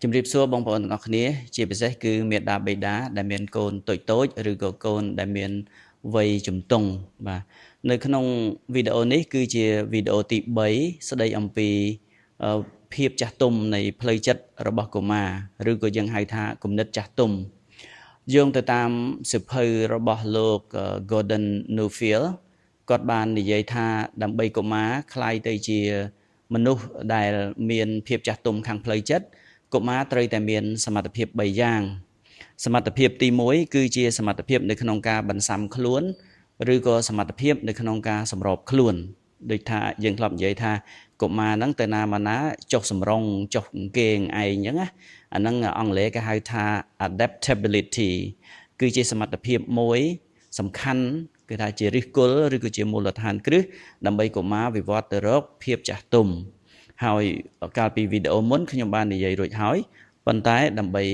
ជំរាបសួរបងប្អូនទាំងអស់គ្នាជាពិសេសគឺមេដាបេដាដែលមានកូនតូចៗឬក៏កូនដែលមានវ័យជំទង់បាទនៅក្នុងវីដេអូនេះគឺជាវីដេអូទី3ស្ដីអំពីភាពចាស់ទុំនៃផ្លូវចិត្តរបស់កុមារឬក៏យើងហៅថាគំនិតចាស់ទុំយោងទៅតាមសិភៅរបស់លោក Gordon Neufeld គាត់បាននិយាយថាដើម្បីកុមារคล้ายទៅជាមនុស្សដែលមានភាពចាស់ទុំខាងផ្លូវចិត្តកុមារត្រូវតែមានសមត្ថភាព3យ៉ាងសមត្ថភាពទី1គឺជាសមត្ថភាពនៅក្នុងការបន្សាំខ្លួនឬក៏សមត្ថភាពនៅក្នុងការសម្របខ្លួនដូចថាយើងធ្លាប់និយាយថាកុមារហ្នឹងទៅណាមកណាចុះសម្រងចុះអង្គឯងអញ្ចឹងណាអាហ្នឹងអង់គ្លេសគេហៅថា adaptability គឺជាសមត្ថភាពមួយសំខាន់គឺថាជាឫសគល់ឬក៏ជាមូលដ្ឋានគ្រឹះដើម្បីកុមារវិវត្តទៅរកភាពចាស់ទុំហើយកាលពីវីដេអូមុនខ្ញុំបាននិយាយរួចហើយប៉ុន្តែដើម្បី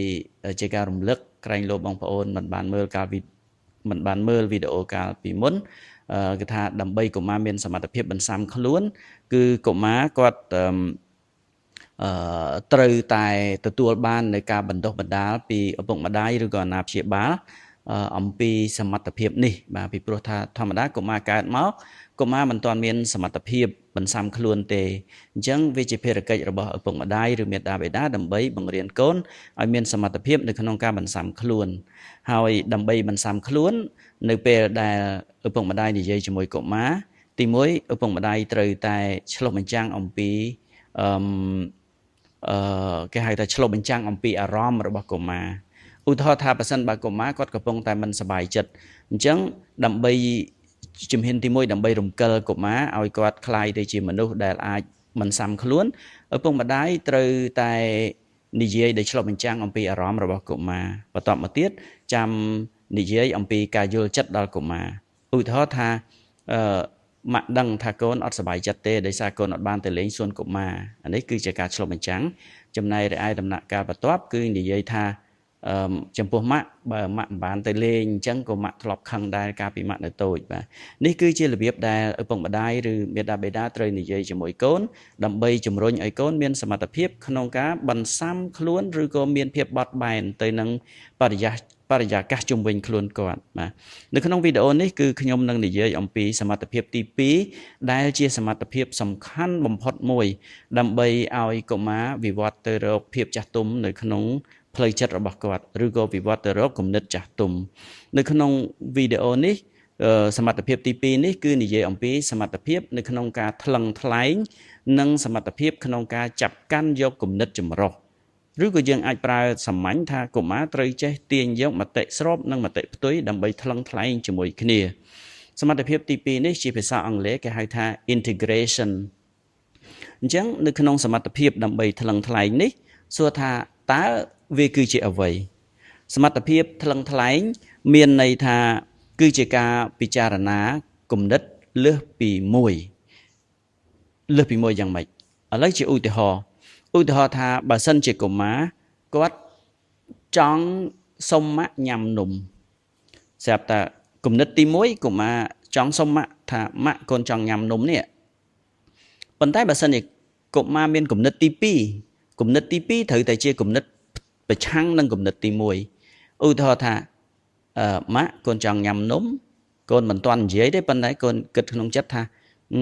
ជាការរំលឹកក្រែងលោបងប្អូនមិនបានមើលវីដេអូកាលពីមុនគឺថាដើម្បីកុមារមានសមត្ថភាពបន្សាំខ្លួនគឺកុមារគាត់ត្រូវតែទទួលបាននៅការបណ្ដុះបណ្ដាលពីឪពុកម្ដាយឬក៏អាណាព្យាបាលអំពីសមត្ថភាពនេះបាទពីព្រោះថាធម្មតាកុមារកើតមកកុមារមិនទាន់មានសមត្ថភាពបន្សាំខ្លួនទេអញ្ចឹងវាជាភារកិច្ចរបស់ឪពុកម្ដាយឬមាតាបិតាដើម្បីបង្រៀនកូនឲ្យមានសមត្ថភាពនៅក្នុងការបន្សាំខ្លួនហើយដើម្បីបន្សាំខ្លួននៅពេលដែលឪពុកម្ដាយនិយាយជាមួយកុមារទី1ឪពុកម្ដាយត្រូវតែឆ្លុះបញ្ចាំងអំពីគេហៅថាឆ្លុះបញ្ចាំងអំពីអារម្មណ៍របស់កុមារឧទាហរណ៍ថាបើសិនបើកុមារគាត់កំពុងតែមិនសប្បាយចិត្តអញ្ចឹងដើម្បីជំហានទី1ដើម្បីរំកិលកុមារឲ្យគាត់คลายទៅជាមនុស្សដែលអាចមិនសាំខ្លួនឪពុកម្ដាយត្រូវតែនិយាយដោយឆ្លុះបញ្ចាំងអំពីអារម្មណ៍របស់កុមារបន្ទាប់មកទៀតចាំនិយាយអំពីការយល់ចិត្តដល់កុមារឧទាហរណ៍ថាម៉ាក់ដឹងថាកូនអត់សប្បាយចិត្តទេដោយសារកូនអត់បានទៅលេងសួនកុមារអានេះគឺជាការឆ្លុះបញ្ចាំងចំណែកឯដំណាក់កាលបន្ទាប់គឺនិយាយថាចំពោះម៉ាក់បើម៉ាក់មិនបានទៅលេងអញ្ចឹងក៏ម៉ាក់ធ្លាប់ខឹងដែរកាលពីម៉ាក់នៅតូចបាទនេះគឺជារបៀបដែលឪពុកម្ដាយឬមាតាបិតាត្រូវនិយាយជាមួយកូនដើម្បីជំរុញឲ្យកូនមានសមត្ថភាពក្នុងការបន្សាំខ្លួនឬក៏មានភាពបត់បែនទៅនឹងបរិយាកាសជុំវិញខ្លួនគាត់បាទនៅក្នុងវីដេអូនេះគឺខ្ញុំនឹងនិយាយអំពីសមត្ថភាពទី2ដែលជាសមត្ថភាពសំខាន់បំផុតមួយដើម្បីឲ្យកុមារវិវត្តទៅរកភាពចាស់ទុំនៅក្នុងផ្លូវចិត្តរបស់គាត់ឬក៏វិវត្តទៅរកគំនិតចាស់ទុំនៅក្នុងវីដេអូនេះសមត្ថភាពទី2នេះគឺនិយាយអំពីសមត្ថភាពនៅក្នុងការថ្លឹងថ្លែងនិងសមត្ថភាពក្នុងការចាប់កាន់យកគំនិតចម្រុះឬក៏យើងអាចប្រើសាមញ្ញថាកុមារត្រូវចេះទាញយកមតិស្របនិងមតិផ្ទុយដើម្បីថ្លឹងថ្លែងជាមួយគ្នាសមត្ថភាពទី2នេះជាភាសាអង់គ្លេសគេហៅថា integration អញ្ចឹងនៅក្នុងសមត្ថភាពដើម្បីថ្លឹងថ្លែងនេះសួរថាតើវាគឺជាអ្វីសមត្ថភាពថ្លឹងថ្លែងមានន័យថាគឺជាការពិចារណាគំនិតលើសពីមួយយ៉ាងម៉េចឥឡូវជាឧទាហរណ៍ថាបើសិនជាកុមារគាត់ចង់សុំម៉ាក់ញ៉ាំនំស្រាប់តែគំនិតទី1កុមារចង់សុំម៉ាក់ថាម៉ាក់កូនចង់ញ៉ាំនំនេះប៉ុន្តែបើសិនជាកុមារមានគំនិតទី2ត្រូវតែជាគំនិតប្រឆាំងនឹងគំនិតទី1ឧទាហរណ៍ថាម៉ាក់កូនចង់ញ៉ាំនំកូនមិនទាន់និយាយទេប៉ុន្តែកូនគិតក្នុងចិត្តថា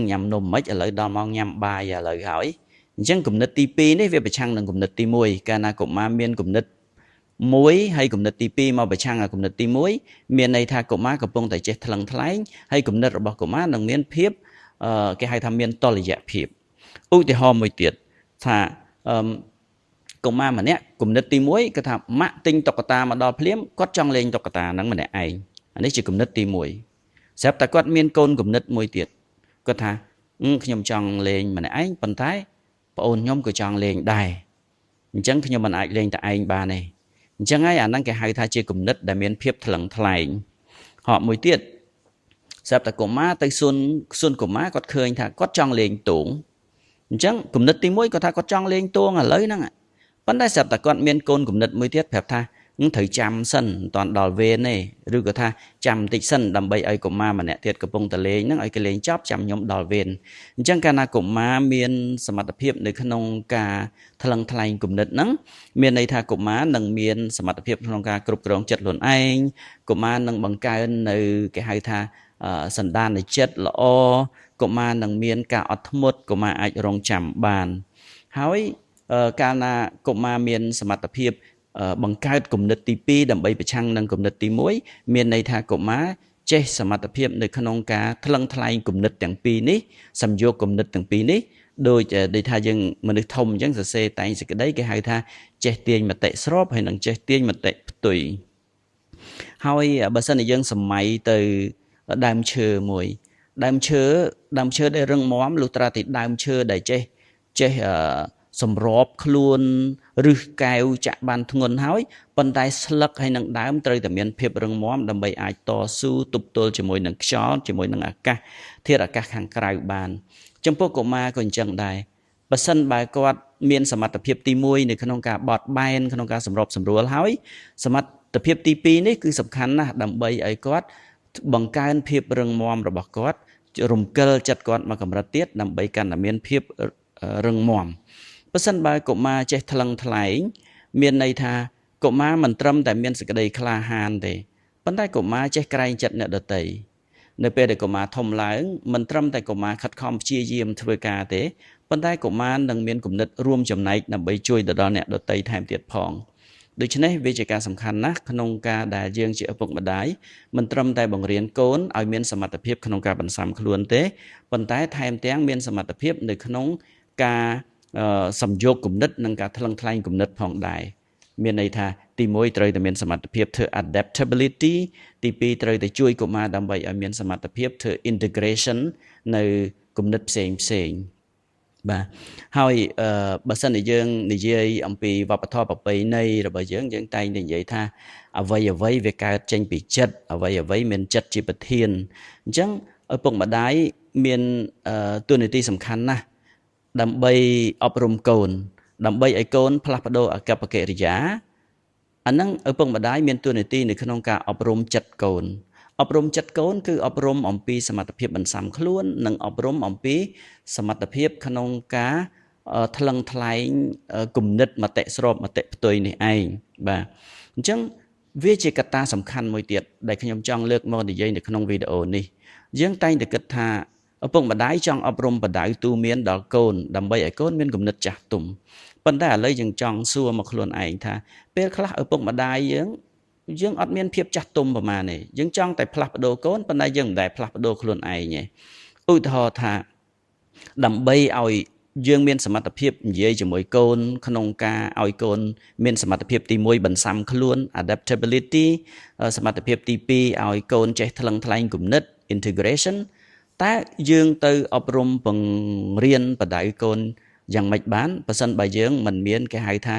ញ៉ាំនំមិនឥឡូវដល់ម៉ោងញ៉ាំបាយឥឡូវហើយអញ្ចឹងគំនិតទី2នេះវាប្រឆាំងនឹងគំនិតទី1កាលណាកុមារមានគំនិត1ហើយគំនិតទី2មកប្រឆាំងនឹងគំនិតទី1មានន័យថាកុមារកំពុងតែចេះថ្លឹងថ្លែងហើយគំនិតរបស់កុមារនឹងមានភាពគេហៅថាមានតុល្យភាពឧទាហរណ៍មួយទៀតថាកុមារម្នាក់គំនិតទី1គឺថាម៉ាក់ទិញតុក្កតាមកដល់ភ្លាមគាត់ចង់លេងតុក្កតាហ្នឹងម្នាក់ឯងអានេះជាគំនិតទី1ស្រាប់តែគាត់មានកូនគំនិតមួយទៀតគាត់ថាខ្ញុំចង់លេងម្នាក់ឯងប៉ុន្តែប្អូនខ្ញុំក៏ចង់លេងដែរអញ្ចឹងខ្ញុំមិនអាចលេងតែឯងបានទេអញ្ចឹងហើយអាហ្នឹងគេហៅថាជាគំនិតដែលមានភាពថ្លឹងថ្លែងហកមួយទៀតស្រាប់តែកុមារទៅសួនកុមារគាត់ឃើញថាគាត់ចង់លេងទងអញ្ចឹងគំនិតទី1គាត់ថាគាត់ចង់លេងទងឥឡូវហ្នឹងប៉ុន្តែស្រាប់តែគាត់មានកូនគំនិតមួយទៀតប្រាប់ថា thử chăm sân toàn đòi về này rồi có tha chăm tích sân đầm bay ấy của ma mà nè thiệt của bông tờ lê nó ấy cái lên chóp chăm nhóm đòi về chẳng cả na của ma miền sầm mặt hiệpในขนมกาทลังทลายกลุ่มนิดนั้นเมียนในทางกลุ่มม้าหนึ่งเมียนสมรรถเพียบขนมกากรุบกรองจัดหล่นเองกลุ่มม้าหนึ่งบังการในcái haiทาสันดานในจัดละอ้อกลุ่มม้าหนึ่งเมียนกาอัดหมดกลุ่มม้าอาจรองจำบานหายการนากลุ่มม้าเมียนสมรรถเพียบบังการกลุ่มนิดตีปีดำใบไปช่างหนึ่งกลุ่มนิดตีมวยเมียนในทางกลุ่มม้าเจสมรรถเพียบในขนมกาทลังทลายกลุ่มนิดอย่างปีนี้สัมโยกกลุ่มนิดอย่างปีนี้โดยจะได้ทายังมันได้ทมยังจะเสยแต่สิ่งใดก็ให้ทาเจเตียนมาเตะสรอบให้หนังเจเตียนมาเตะตุยให้บัดนี้ยังสมัยtừดามเชอมวยดามเชอได้เรื่องม้อมลูตราติดดามเชอได้เจสมรบคลวนหรือแก้วจะบานทงนหายปันไดสลักให้หนังดามเตยแต่เมียนเพียบเรื่องม้อมดำใบไอต่อสู้ตุบตัวจมวยหนังช้อนจมวยหนังอากาเทียรอากาขังกลายบานจำพวกกมาก็จังได้ประสันบายกอดเมียนสมรรถเพียบตีมวยในขนมกาบอดใบนขนมกาสำรบสำรวจหายสมรรถเพียบตีปีนี่คือสำคัญนะดำใบไอกอดบังการเพียบเรื่องมอมระบบกอดรุมเกลจัดกอดมากำรัดเตี้ยดำใบกันเมียนเพียบเรื่องมอมประสันบายกมาเจทลังทลายเมียนในทากมามันตรมแต่เมียนสกได้คลาหานเดปันได้กมาเจไกรจัดเนเดตในเปรย์กมาทมหลายมันตรมแต่กมาคัดคอมเชียเยี่ยมทวีกาเตปันได้กมาดังเมียนกลุ่มนิดรวมจำในนำไปช่วยเดดอนเนี่ยเดตแถมเตียดพองโดยเฉพาะวิจัยการสำคัญนะขนมกาได้เยื่อเชื่อปกมาได้มันตรมแต่บังเรียนโกนเอาเมียนสมรรถเพียบขนมกาบันสามขลุ่นเตปันได้แถมเตียงเมียนสมรรถเพียบในขนมกาสัมโยกกลุ่มนิดนังกาทลังทลายกลุ่มนิดพองได้เมียนในท่าตีมวยเตยแต่เมียนสมรรถเพียบเธอ adaptability ตีปีเตยแต่ช่วยกมาดำไปเมียนสมรรถเพียบเธอ integration ในกลุ่มนิดเสียงบ่าให้บัดนี้ยังนิยายอัมพีวัปทอปไปในระเบิดยังไตนิยายท่าเอาไว้เวกาเจงปีจัดเอาไว้เมียนจัดจีบเทียนจังปกมาได้เมียนตัวในที่สำคัญนะดำใบอบรมโกนดำใบไอโกนพลับโดอากับเกริยาอันนั้นปงมาได้เมียนตัวในที่ในขนมกาอบรมจัดโกนอบรมจัดโกนคืออบรมอมปีสมรรถเพียบบันสามขลุ่นหนึ่งอบรมอมปีสมรรถเพียบขนมกาทลังทลายกลุ่มนิดมาเตะสรบมาเตะตัวในไอบ่าจังวิจิกตาสำคัญมวยเตียดได้ขยมจังเลือกมอดีเยในขนมวิดีโอนี้ยังไตเด็กกท่าปงมาได้จังอบรมปะได้ตูเมียนดอกโกนดำใบไอโกนเมียนกลุ่มนิดจักตุ่มปันได้เลยยังจังซัวมาขลุ่นไอท่าเป็นคลาปงมาได้ยังอัดเมียนเพียบจักตุ่มประมาณนี้ยังจังแต่พลับโดโกนปันได้ยังได้พลับโดขลุ่นไอเนี่ยอุทอท่าดำใบเอายังเมียนสมรรถเพียบเย่จะมวยโกนขนมกาเอาโกนเมียนสมรรถเพียบตีมวยบันซ้ำขลุ่น adaptability สมรรถเพียบตีปีเอาโกนใจทลังทลายกลุ่มนิด integrationแต่ยังเตออบรมปังเรียนประดายโกนอย่างไม่บ้านประสันใบยังมันเมียนแค่ให้ท่า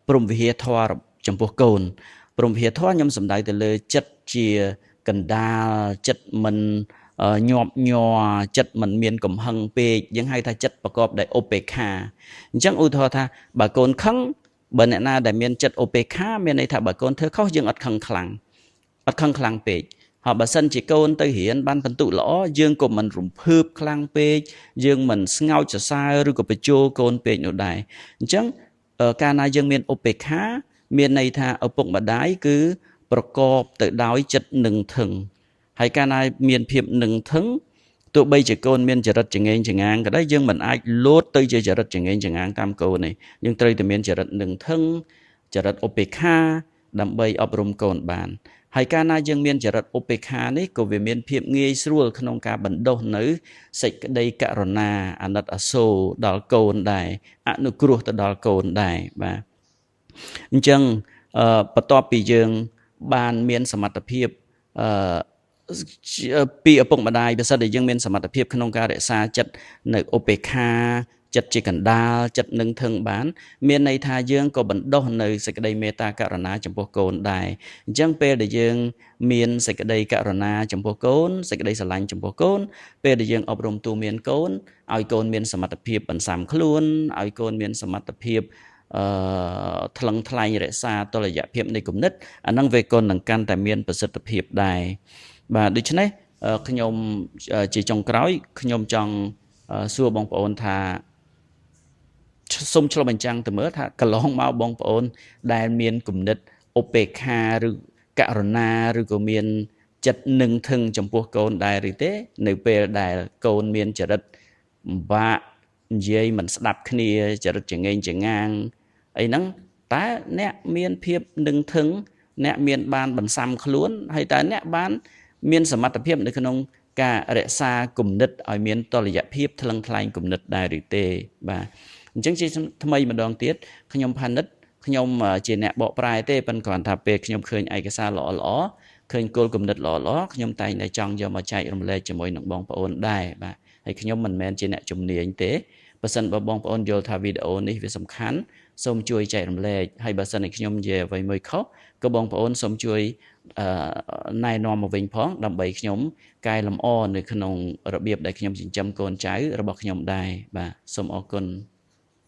ปรุงวิเหตุทอร์จำพวกโกนปรุงวิเหตุทอร์ยำสำได้แต่เลยจัดเจียกันดาจัดมันหยอบหยอจัดมันเมียนกลมหังเปยยังให้ท่าจัดประกอบได้โอเปคาจังอุทอท่าบาโกนขังบันเนนาได้เมียนจัดโอเปคาเมียนในท่าบาโกนเธอเข้ายังอัดขังคลังเปยhọ bà sân chỉ câu tới hiện ban phần tụ lõ dương của mình rụng phớp khlang pê dương mình ngao cho sai rồi của bị chô côn pê nhổ đài chẳng ca na dương miền opec khá miền này tha ở bụng bà đái cứประกอบtự đói chất nừng thừng hay ca na miền phiệp nừng thứng tụi bây chỉ côn miền chỉ rất chỉ nghe chỉ ngang cái đấy dương mình ai lốt tới chỉ rất chỉ nghe chỉ ngang tam câu này nhưng tới từ miền chỉ rất nừng thứng chỉ rất opec khá đầm bâyอบรมโกนบานให้การนายยังเมียนจรัสอุเปกขานี่ก็เวียนเมียนเพียบเงยสรัวขนมกาบันโดหนือสิกได้กะรณาอนัตอโศดอลโกนได้อนุกรุตดอลโกนได้บ่าจังประตอบปียังบานเมียนสมรรถเพียบปีอปงมาได้ภาษาเดียยังเมียนสมรรถเพียบขนมกาเดซาจัดในอุเปกขาจัดจิกันดาจัดหนึ่งเทิงบ้านเมียนในทายังก็บันดอในสิกได้เมตากรณาจำพวกโกนได้จังเปเดยังเมียนสิกได้กรณาจำพวกโกนสิกได้สลายจำพวกโกนเปเดยังอบรมตัวเมียนโกนเอาโกนเมียนสมรรถเพียบบันสามขลุ่นเอาโกนเมียนสมรรถเพียบ ថ្លឹងថ្លែងរក្សាតុល្យភាពនៃគំនិតអាហ្នឹងវាក៏នឹងកាន់តែមានប្រសិទ្ធភាពដែរបាទដូច្នេះខ្ញុំជាចុងក្រោយខ្ញុំចង់សួរបងប្អូនថាសូមឆ្លុះបញ្ចាំងទៅមើលថាកន្លងមកបងប្អូនដែលមានគំនិតឧបេក្ខាឬករុណាឬក៏មានចិត្តនឹងធឹងចំពោះកូនដែរឬទេនៅពេលដែលកូនមានចរិតពិបាកនិយាយមិនស្ដាប់គ្នាចរិតចងេងចងាងអីហ្នឹងតើអ្នកមានភាពនឹងធឹងអ្នកមានបានបន្សាំខ្លួនហើយតើអ្នកបានមានសមត្ថភាពនៅក្នុងការរក្សាគំនិតឲ្យមានតុល្យភាពថ្លឹងថ្លែងគំនិតដែរឬទេបាទអញ្ចឹងជាថ្មីម្ដងទៀតខ្ញុំផានិតខ្ញុំជាអ្នកបកប្រែទេប៉ុន្តែគ្រាន់ថាពេលខ្ញុំឃើញឯកសារល្អៗឃើញគោលគំនិតល្អៗខ្ញុំតែងតែចង់យកមកចែករំលែកជាមួយនឹងបងប្អូនដែរបាទហើយខ្ញុំមិនមែនជាអ្នកជំនាញទេបើសិនបើបងប្អូនយល់ថាវីដេអូនេះវាសំខាន់សូមជួយចែករំលែកហើយបើសិនជាខ្ញុំនិយាយអ្វីមួយខុសក៏បងប្អូនសូមជួយណែនាំមកវិញផងដើម្បីខ្ញុំកែលម្អនៅក្នុងរបៀបដែលខ្ញុំចិញ្ចឹមកូនចៅរបស់ខ្ញុំដែរបាទសូមអរគុណ